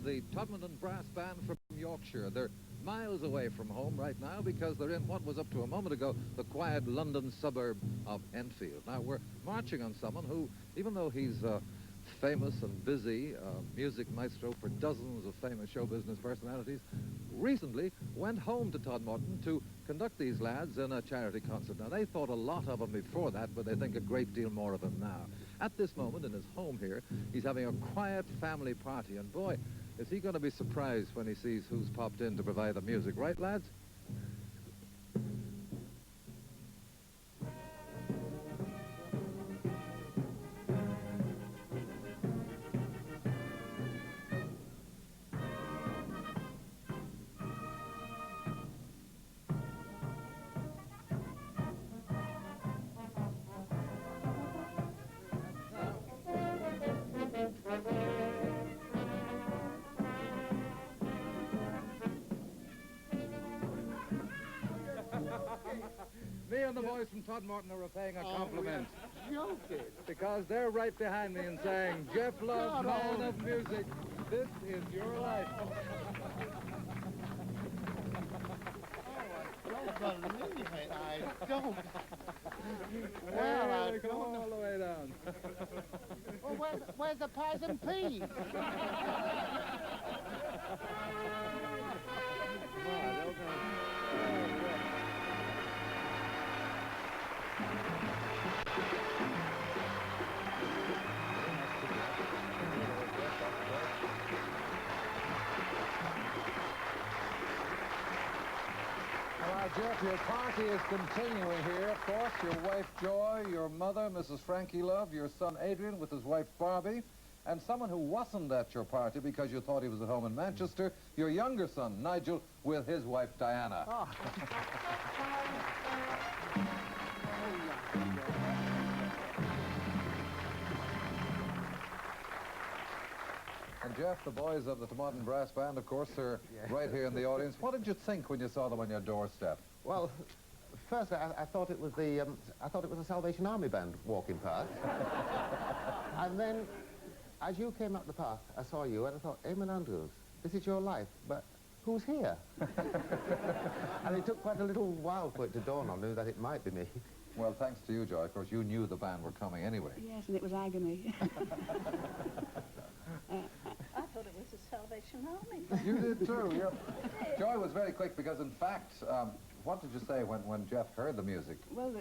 is the Todmorden Brass Band from Yorkshire. They're miles away from home right now because they're in what was up to a moment ago the quiet London suburb of Enfield. Now, we're marching on someone who, even though he's famous and busy, music maestro for dozens of famous show business personalities, recently went home to Todmorden to conduct these lads in a charity concert. Now, they thought a lot of him before that, but they think a great deal more of him now. At this moment, in his home here, he's having a quiet family party, and boy, is he going to be surprised when he sees who's popped in to provide the music. Right, lads? Me and the boys from Todmorden are repaying a compliment. Joking. Because they're right behind me and saying, Geoff Love, man of music, this is your life. I don't believe it, I don't. Well, I go all the way down. Well, where's the pies and peas? Well, Geoff, your party is continuing here. Of course, your wife Joy, your mother, Mrs. Frankie Love, your son Adrian with his wife Barbie, and someone who wasn't at your party because you thought he was at home in Manchester, your younger son Nigel with his wife Diana. Oh. And Geoff, the boys of the Todmorden Brass Band, of course, are right here in the audience. What did you think when you saw them on your doorstep? Well, first I thought it was the a Salvation Army band walking past, and then as you came up the path, I saw you and I thought, Eamon Andrews, this is your life, but who's here? And it took quite a little while for it to dawn on me that it might be me. Well, thanks to you, Joy. Of course, you knew the band were coming anyway. Yes, and it was agony. I thought it was the Salvation Army. You did too, yeah. Joy was very quick because, in fact, what did you say when Geoff heard the music? Well,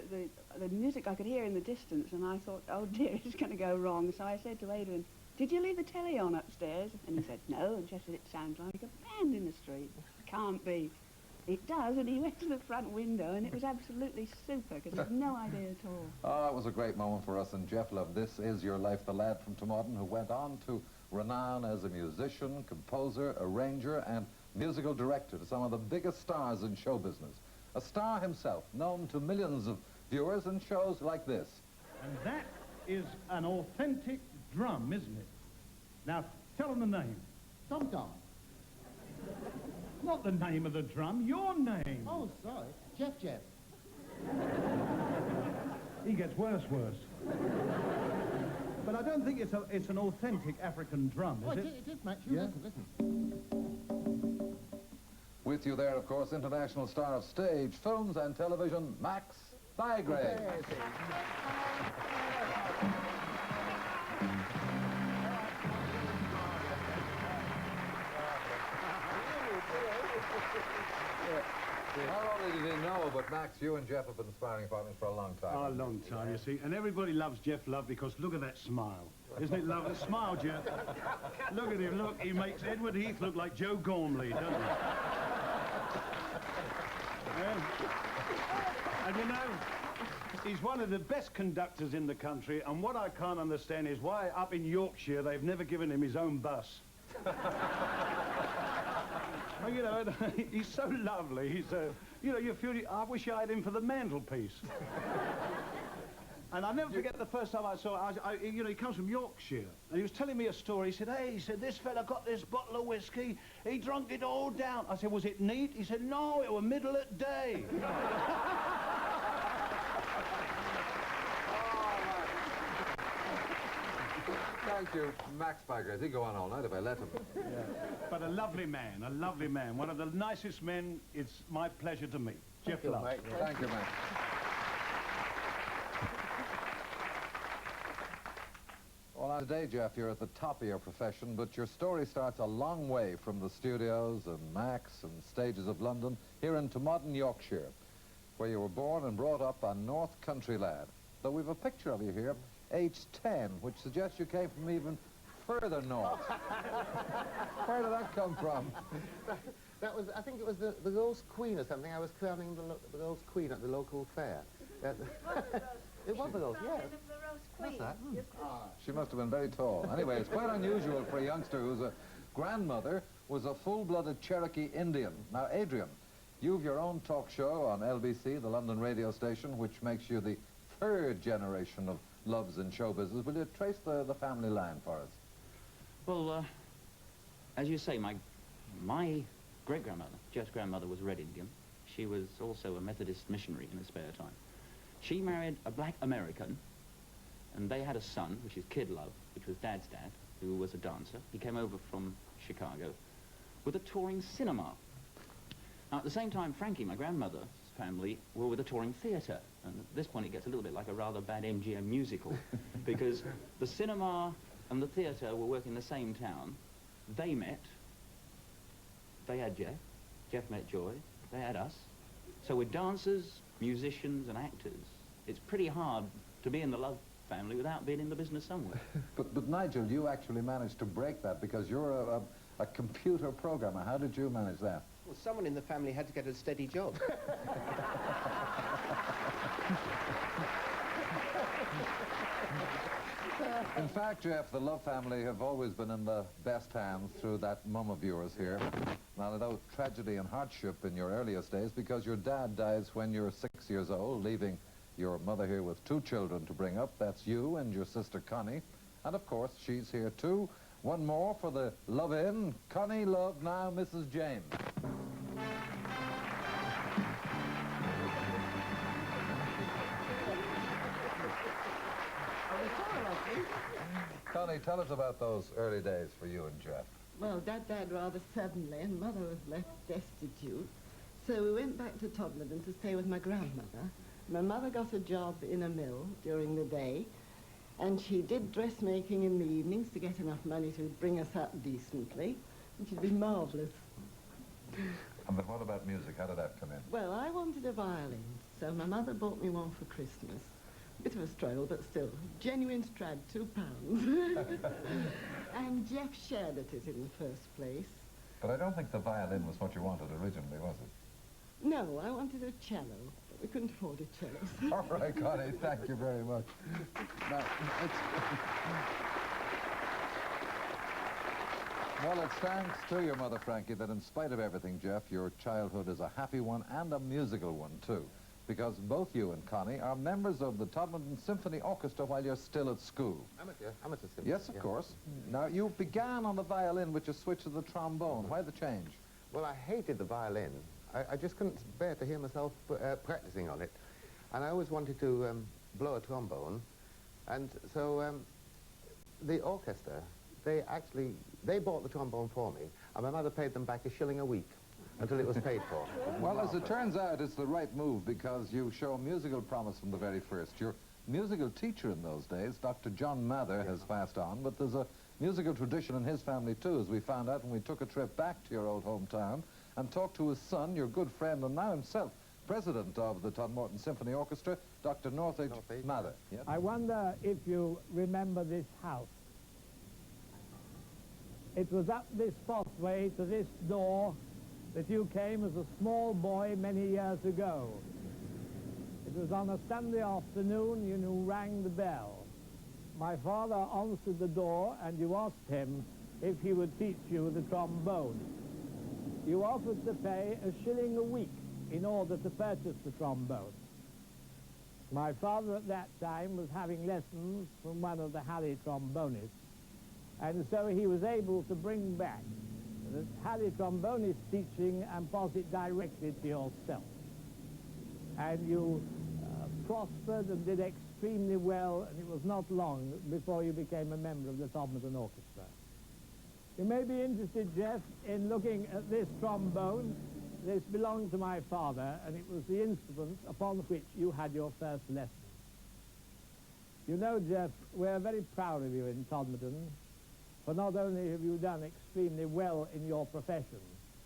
the music I could hear in the distance, and I thought, oh dear, it's going to go wrong. So I said to Adrian, did you leave the telly on upstairs? And he said, no. And Geoff said, it sounds like a band in the street. Can't be. It does, and he went to the front window, and it was absolutely super, because he had no idea at all. Oh, it was a great moment for us, and Geoff Love, this is your life, the lad from Todmorden who went on to renown as a musician, composer, arranger, and musical director to some of the biggest stars in show business. A star himself, known to millions of viewers in shows like this. And that is an authentic drum, isn't it? Now, tell them the name. Tom. Not the name of the drum, your name. Oh, sorry. Geoff. He gets worse. But I don't think it's an authentic African drum, is it? It is, Max. Yeah? Listen. With you there, of course, international star of stage, films, and television, Max Thygrave. Not only did he know, but Max, you and Geoff have been sparring partners for a long time. Oh, a long time, you see. And everybody loves Geoff Love because look at that smile. Isn't it lovely? Smile, Geoff. Look at him, look. He makes Edward Heath look like Joe Gormley, doesn't he? Yeah. And you know, he's one of the best conductors in the country, and what I can't understand is why up in Yorkshire they've never given him his own bus. Well, you know, he's so lovely. He's, you know, you feel, I wish I had him for the mantelpiece. And I'll never forget the first time I saw him, you know, he comes from Yorkshire, and he was telling me a story. He said, hey, this fella got this bottle of whiskey, he drunk it all down. I said, was it neat? He said, no, it was middle of the day. thank you, Max Bygraves. He'd go on all night if I let him. Yeah. But a lovely man, one of the nicest men it's my pleasure to meet. Geoff Love. Thank you, Max. Well, today, Geoff, you're at the top of your profession, but your story starts a long way from the studios and Max and stages of London here into modern Yorkshire, where you were born and brought up on North Country Lad. Though we've a picture of you here, aged 10, which suggests you came from even further north. Where did that come from? That was, I think it was the Ghost Queen or something. I was crowning the Ghost Queen at the local fair. It was the Ghost, yes. What's that? She must have been very tall. Anyway, it's quite unusual for a youngster whose grandmother was a full-blooded Cherokee Indian. Now, Adrian, you've your own talk show on LBC, the London radio station, which makes you the third generation of loves in show business. Will you trace the family line for us? Well, as you say, my great-grandmother, Geoff's grandmother, was a Red Indian. She was also a Methodist missionary in her spare time. She married a black American, and they had a son, which is Kid Love, which was Dad's dad, who was a dancer. He came over from Chicago with a touring cinema. Now, at the same time, Frankie, my grandmother's family, were with a touring theatre. And at this point, it gets a little bit like a rather bad MGM musical, because the cinema and the theatre were working in the same town. They met. They had Geoff. Geoff met Joy. They had us. So with dancers, musicians, and actors, it's pretty hard to be in the Love family without being in the business somewhere. But Nigel, you actually managed to break that because you're a computer programmer. How did you manage that? Well, someone in the family had to get a steady job. In fact, Geoff, the Love family have always been in the best hands through that mum of yours here. Now, although tragedy and hardship in your earliest days, because your dad dies when you're 6 years old, leaving your mother here with 2 children to bring up. That's you and your sister Connie. And, of course, she's here, too. One more for the Love-In. Connie, Love, now Mrs. James. Connie, tell us about those early days for you and Geoff. Well, Dad died rather suddenly and Mother was left destitute. So we went back to Todmorden to stay with my grandmother. My mother got a job in a mill during the day, and she did dressmaking in the evenings to get enough money to bring us up decently, which would be marvellous. And then what about music? How did that come in? Well, I wanted a violin, so my mother bought me one for Christmas. Bit of a struggle, but still. Genuine Strad, £2. And Geoff shared at it in the first place. But I don't think the violin was what you wanted originally, was it? No, I wanted a cello, but we couldn't afford a cello. All right, Connie, thank you very much. Now, well, it's thanks to your mother, Frankie, that in spite of everything, Geoff, your childhood is a happy one and a musical one, too. Because both you and Connie are members of the Todmorden Symphony Orchestra while you're still at school. Amateur symphony. Yes, of course. Now, you began on the violin with your switch to the trombone. Why the change? Well, I hated the violin. I just couldn't bear to hear myself practicing on it. And I always wanted to blow a trombone. And so the orchestra, they bought the trombone for me, and my mother paid them back £1 a week until it was paid for. Well, as it turns out, it's the right move because you show musical promise from the very first. Your musical teacher in those days, Dr. John Mather, has passed on, but there's a musical tradition in his family, too, as we found out when we took a trip back to your old hometown and talked to his son, your good friend, and now himself, president of the Todmorden Symphony Orchestra, Dr. Northage Mather. Yes? I wonder if you remember this house. It was up this pathway to this door that you came as a small boy many years ago. It was on a Sunday afternoon you rang the bell. My father answered the door and you asked him if he would teach you the trombone. You offered to pay £1 a week in order to purchase the trombone. My father at that time was having lessons from one of the Harry trombonists, and so he was able to bring back the Harry trombonist teaching and pass it directly to yourself. And you prospered and did extremely well, and it was not long before you became a member of the Todmorden Orchestra. You may be interested, Geoff, in looking at this trombone. This belonged to my father, and it was the instrument upon which you had your first lesson. You know, Geoff, we're very proud of you in Todmorden, for not only have you done extremely well in your profession,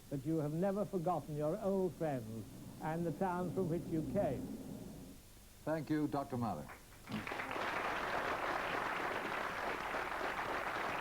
but you have never forgotten your old friends and the town from which you came. Thank you, Dr. Mather.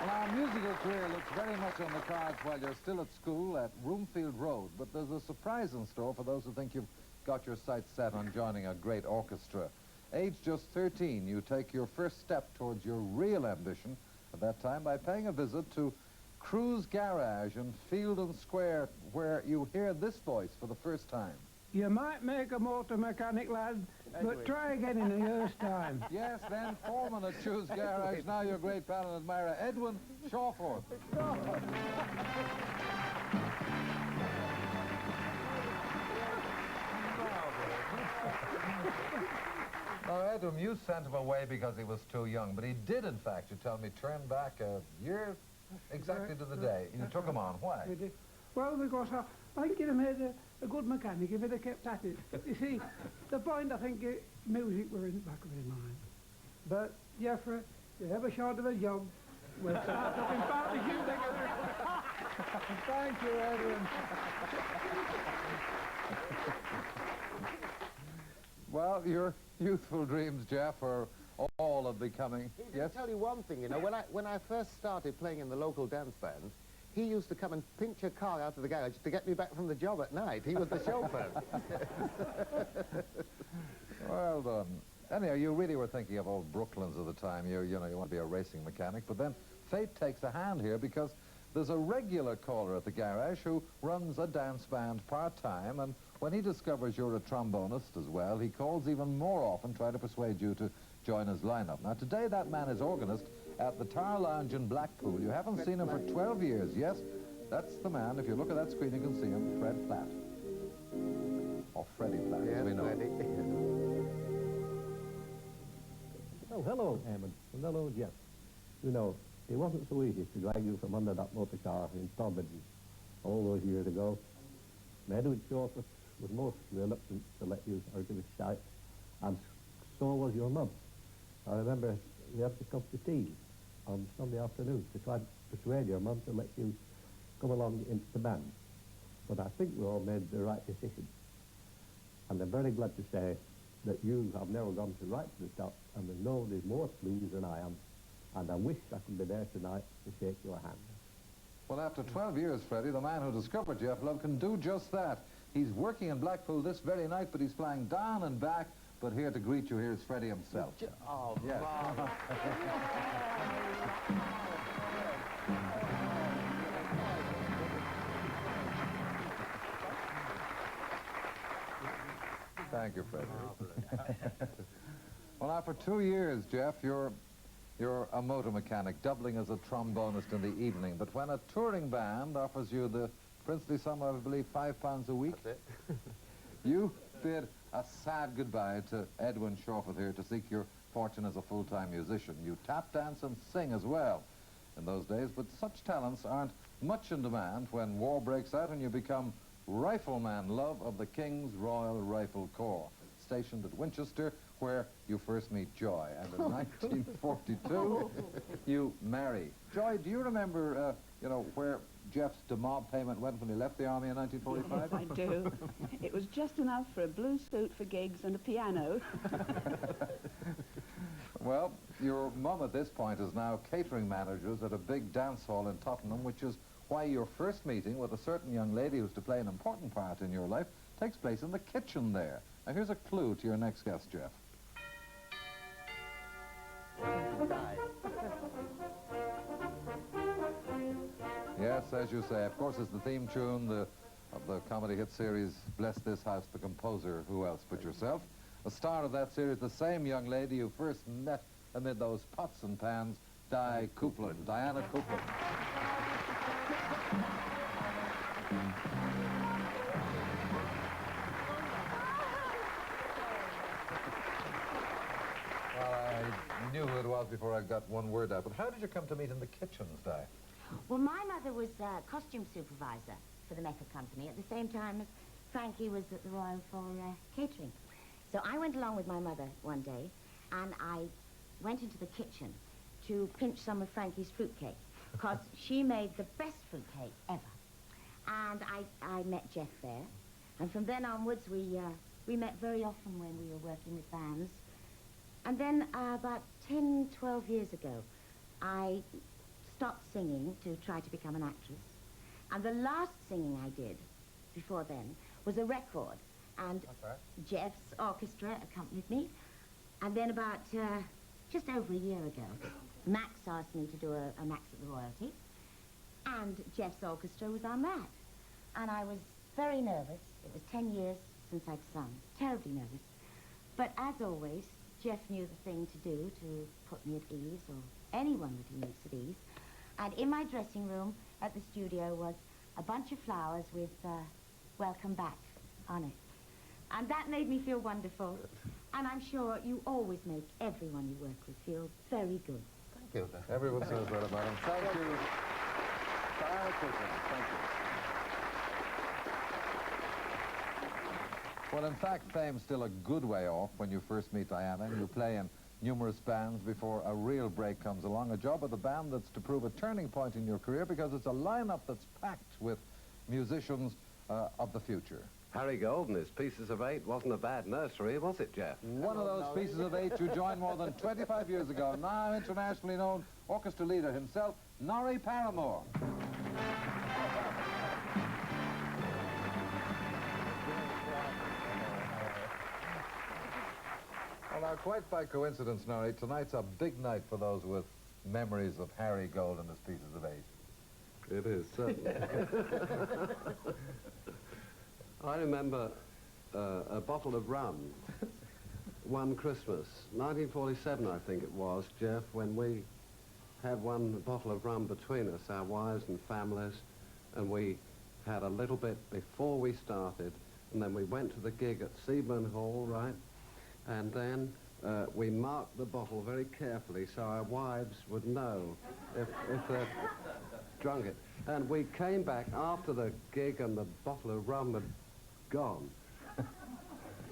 Well, our musical career looks very much on the cards while you're still at school at Broomfield Road, but there's a surprise in store for those who think you've got your sights set on joining a great orchestra. Age just 13, you take your first step towards your real ambition at that time by paying a visit to Crew's Garage in Field and Square, where you hear this voice for the first time. You might make a motor mechanic, lad, but try again in a year's time. Yes, then foreman at Crew's Garage, now your great pal and admirer, Edwin Shawforth. Now, Edwin, you sent him away because he was too young, but he did, in fact, you tell me, turn back a year exactly to the day. You took him on. Why? Well, because I think he'd have made a good mechanic if he'd have kept at it. You see, the point, I think, music were in the back of his mind. But, Geoffrey, if you're ever short of a job, we'll start up in partnership together. Thank you, Edwin. Well, your youthful dreams, Geoff, are all of becoming... Yes? I'll tell you one thing, you know, when I first started playing in the local dance band, he used to come and pinch a car out of the garage to get me back from the job at night. He was the chauffeur. Well done. Anyhow, you really were thinking of old Brooklands at the time. You know, you want to be a racing mechanic, but then fate takes a hand here because there's a regular caller at the garage who runs a dance band part-time, and when he discovers you're a trombonist as well, he calls even more often trying to persuade you to join his lineup. Now, today that man is organist at the Tower Lounge in Blackpool. You haven't seen him for 12 years. Yes, that's the man. If you look at that screen, you can see him, Fred Platt. Or Freddie Platt, as we know. Oh, hello, Eamon, and hello, Geoff. You know, it wasn't so easy to drag you from under that motor car in Todmorden all those years ago. And Edward Shawforth was most reluctant to let you out of his sight, and so was your mum. I remember you had to come to tea on Sunday afternoon to try to persuade your mum to let you come along into the band. But I think we all made the right decision. And I'm very glad to say that you have now gone to right to the top, and there's nobody more pleased than I am. And I wish I could be there tonight to shake your hand. Well, after 12 years, Freddie, the man who discovered Geoff Love can do just that. He's working in Blackpool this very night, but he's flying down and back. But here to greet you, here's Freddie himself. Oh, yes. Thank you, Freddie. Well, now, for 2 years, Geoff, you're a motor mechanic, doubling as a trombonist in the evening. But when a touring band offers you the princely sum of, I believe, £5 a week, that's it. you bid a sad goodbye to Edwin Shawforth here to seek your fortune as a full-time musician. You tap dance and sing as well in those days, but such talents aren't much in demand when war breaks out and you become Rifleman Love of the King's Royal Rifle Corps, stationed at Winchester, where you first meet Joy. And in 1942, you marry. Joy, do you remember, you know, where Geoff's demob payment went when he left the army in 1945? I do. It was just enough for a blue suit for gigs and a piano. Well, your mum at this point is now catering managers at a big dance hall in Tottenham, which is why your first meeting with a certain young lady who's to play an important part in your life takes place in the kitchen there. Now, here's a clue to your next guest, Geoff. Yes, as you say, of course, it's the theme tune of the comedy hit series Bless This House, the composer, who else but yourself. The star of that series, the same young lady you first met amid those pots and pans, Diana Coupland. Well, pause before I got one word out, but how did you come to meet in the kitchens, Di? Well, my mother was costume supervisor for the Mecca Company at the same time as Frankie was at the Royal for catering. So I went along with my mother one day, and I went into the kitchen to pinch some of Frankie's fruitcake, because she made the best fruitcake ever. And I met Geoff there, and from then onwards we met very often when we were working with bands. And then about 10, 12 years ago, I stopped singing to try to become an actress. And the last singing I did before then was a record, and Geoff's orchestra accompanied me. And then about just over a year ago, Max asked me to do a Max at the Royalty, and Geoff's orchestra was on that. And I was very nervous. It was 10 years since I'd sung, terribly nervous. But as always, Geoff knew the thing to do to put me at ease, or anyone that he meets at ease. And in my dressing room at the studio was a bunch of flowers with welcome back on it. And that made me feel wonderful. And I'm sure you always make everyone you work with feel very good. Thank you. Everyone says that about him. Thank you. Thank you. Well, in fact, fame's still a good way off when you first meet Diana. You play in numerous bands before a real break comes along. A job with a band that's to prove a turning point in your career, because it's a lineup that's packed with musicians of the future. Harry Gold and his Pieces of Eight wasn't a bad nursery, was it, Geoff? One of those Pieces of Eight you joined more than 25 years ago. Now internationally known orchestra leader himself, Norrie Paramore. Well, now, quite by coincidence, Norrie, tonight's a big night for those with memories of Harry Gold and his Pieces of Eight. It is, certainly. I remember a bottle of rum one Christmas, 1947 I think it was, Geoff, when we had one bottle of rum between us, our wives and families, and we had a little bit before we started, and then we went to the gig at Seaburn Hall, right? And then we marked the bottle very carefully so our wives would know if they'd drunk it. And we came back after the gig and the bottle of rum had gone.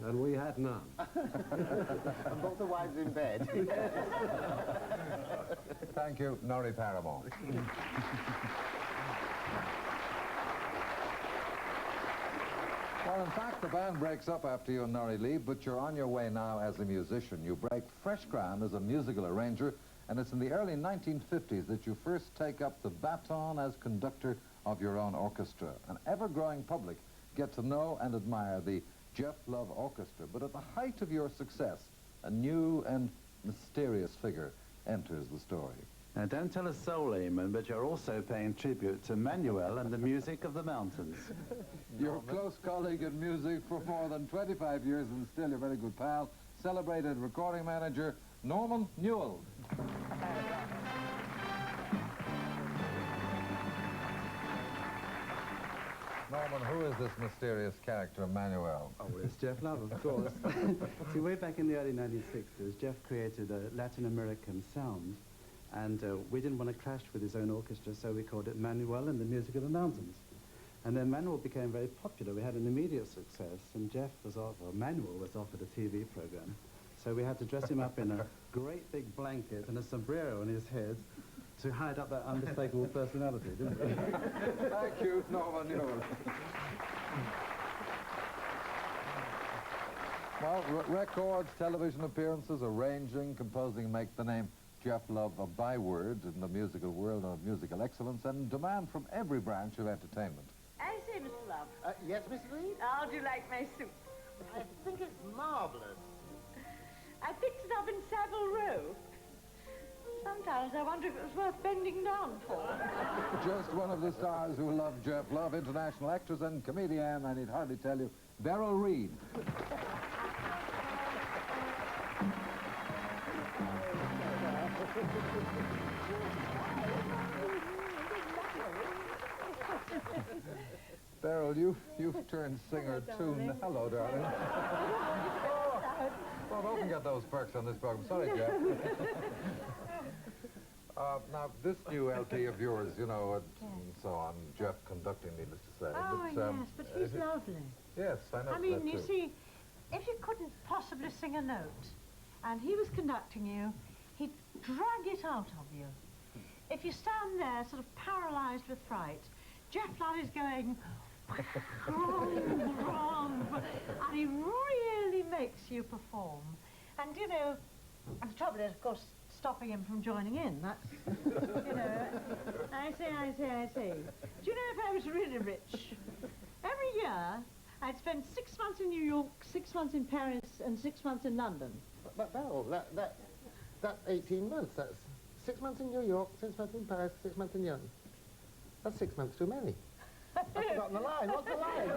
And we had none. And both the wives in bed. Thank you, Norrie Paramore. Well, in fact, the band breaks up after you and Norrie leave, but you're on your way now as a musician. You break fresh ground as a musical arranger, and it's in the early 1950s that you first take up the baton as conductor of your own orchestra. An ever-growing public get to know and admire the Geoff Love Orchestra, but at the height of your success, a new and mysterious figure enters the story. Now, don't tell us so, Eamon, but you're also paying tribute to Manuel and the music of the mountains. Your close colleague in music for more than 25 years and still your very good pal, celebrated recording manager Norman Newell. Norman, who is this mysterious character, Manuel? Oh, well, it's Geoff Love, of course. See, way back in the early 1960s, Geoff created a Latin American sound, and we didn't want to clash with his own orchestra, so we called it Manuel and the Music of the Mountains. And then Manuel became very popular. We had an immediate success, and Manuel was offered a TV program. So we had to dress him up in a great big blanket and a sombrero on his head to hide up that unmistakable personality, didn't we? Thank you, Norman Newell. Well, records, television appearances, arranging, composing make the name Geoff Love a byword in the musical world of musical excellence and demand from every branch of entertainment. I say, Mr. Love. Yes, Miss Reed? How do you like my soup? I think it's marvellous. I picked it up in Savile Row. Sometimes I wonder if it was worth bending down for. Just one of the stars who love Geoff Love, international actress and comedian, I need hardly tell you, Beryl Reid. Beryl, you've turned singer too. Hello, darling. Well, I often get those perks on this program. Sorry, Geoff. Now, this new LP of yours, you know, and so on, Geoff conducting, needless to say. Oh, yes, but he's lovely. Yes, I know I mean, that you too. see, if you couldn't possibly sing a note, and he was conducting you, he'd drag it out of you. If you stand there, sort of paralysed with fright, Geoff Ladd is going, and he really makes you perform. And, you know, and the trouble is, of course, stopping him from joining in. That's, you know, I see. Do you know, if I was really rich, every year I'd spend 6 months in New York, 6 months in Paris, and 6 months in London. But Belle, that's 18 months. That's 6 months in New York, 6 months in Paris, 6 months in London. That's 6 months too many. I've forgotten the line. What's the line?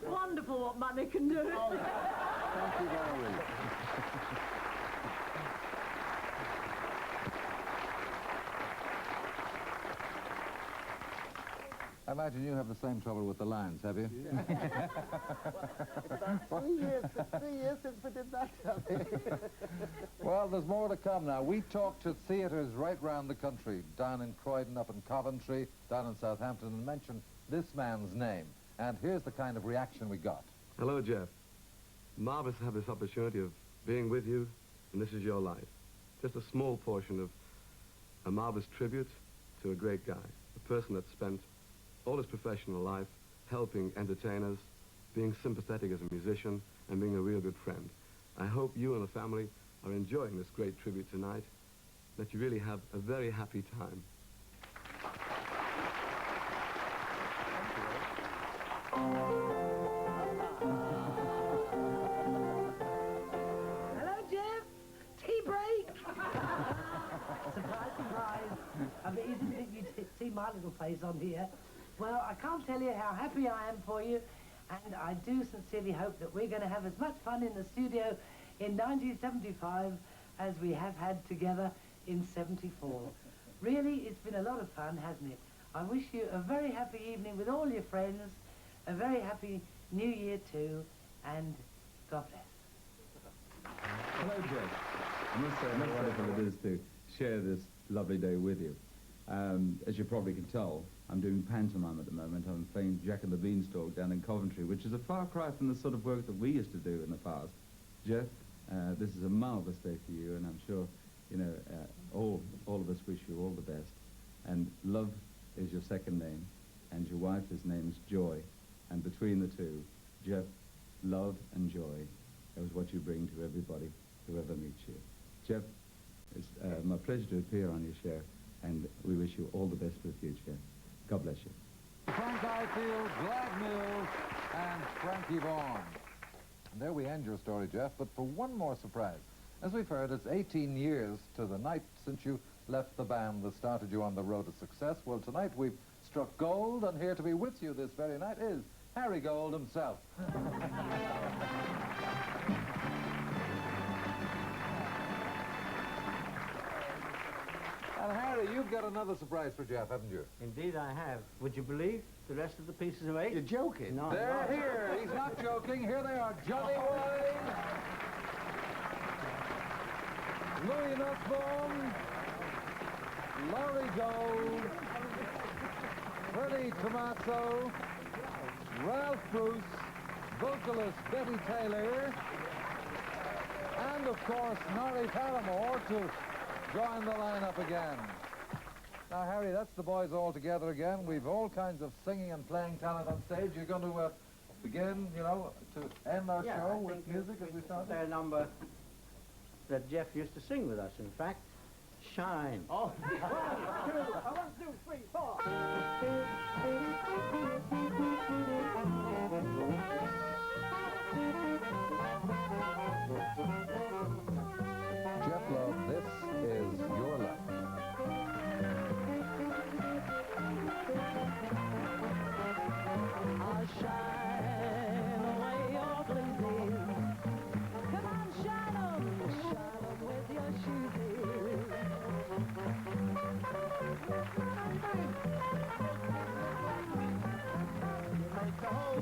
Wonderful what money can do. Oh, thank you very much. I imagine you have the same trouble with the lines, have you? Yeah. Well, 3 years since we did that. Well, there's more to come now. We talked to theatres right round the country, down in Croydon, up in Coventry, down in Southampton, and mentioned this man's name. And here's the kind of reaction we got. Hello, Geoff. Marvellous to have this opportunity of being with you, and this is your life. Just a small portion of a marvellous tribute to a great guy, a person that spent all his professional life helping entertainers, being sympathetic as a musician, and being a real good friend. I hope you and the family are enjoying this great tribute tonight, that you really have a very happy time. Hello, Geoff. Tea break. Surprise, surprise. I bet you didn't think you'd see my little face on here. Well, I can't tell you how happy I am for you, and I do sincerely hope that we're going to have as much fun in the studio in 1975 as we have had together in 74. Really, it's been a lot of fun, hasn't it? I wish you a very happy evening with all your friends, a very happy New Year too, and God bless. Hello, Geoff. I must say how wonderful it is to share this lovely day with you. As you probably can tell, I'm doing pantomime at the moment. I'm playing Jack and the Beanstalk down in Coventry, which is a far cry from the sort of work that we used to do in the past. Geoff, this is a marvellous day for you, and I'm sure, you know, all of us wish you all the best. And love is your second name, and your wife's name is Joy. And between the two, Geoff, love and joy is what you bring to everybody, whoever meets you. Geoff, it's my pleasure to appear on your show, and we wish you all the best for the future. God bless you. Frank Ifield, Glad Mills, and Frankie Vaughan. And there we end your story, Geoff, but for one more surprise. As we've heard, it's 18 years to the night since you left the band that started you on the road to success. Well, tonight we've struck gold, and here to be with you this very night is Harry Gold himself. And Harry, you've got another surprise for Geoff, haven't you? Indeed I have. Would you believe the rest of the pieces of 8? You're joking. No, They're here. He's not joking. Here they are. Johnny Wine, Louis Nussbaum, Laurie Gold, Freddie Tomaso, Ralph Bruce, vocalist Betty Taylor, and of course Norrie Paramore to join the lineup again. Now, Harry, that's the boys all together again. We've all kinds of singing and playing talent on stage. You're going to begin, you know, to end our show with music as we started? Their number that Geoff used to sing with us, in fact, Shine. Oh. 1, 2, 3, 4. Geoff Love, this is your life. I'll shine away your blues. Come on, shine 'em with your shoes. You make the whole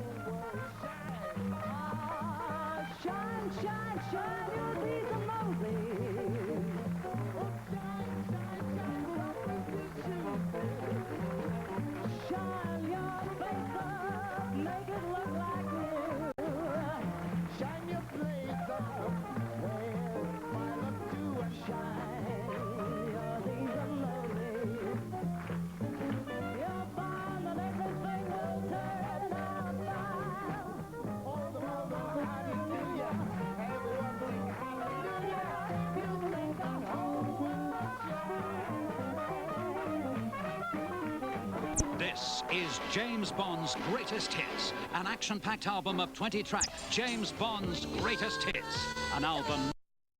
This is James Bond's Greatest Hits, an action-packed album of 20 tracks. James Bond's Greatest Hits, an album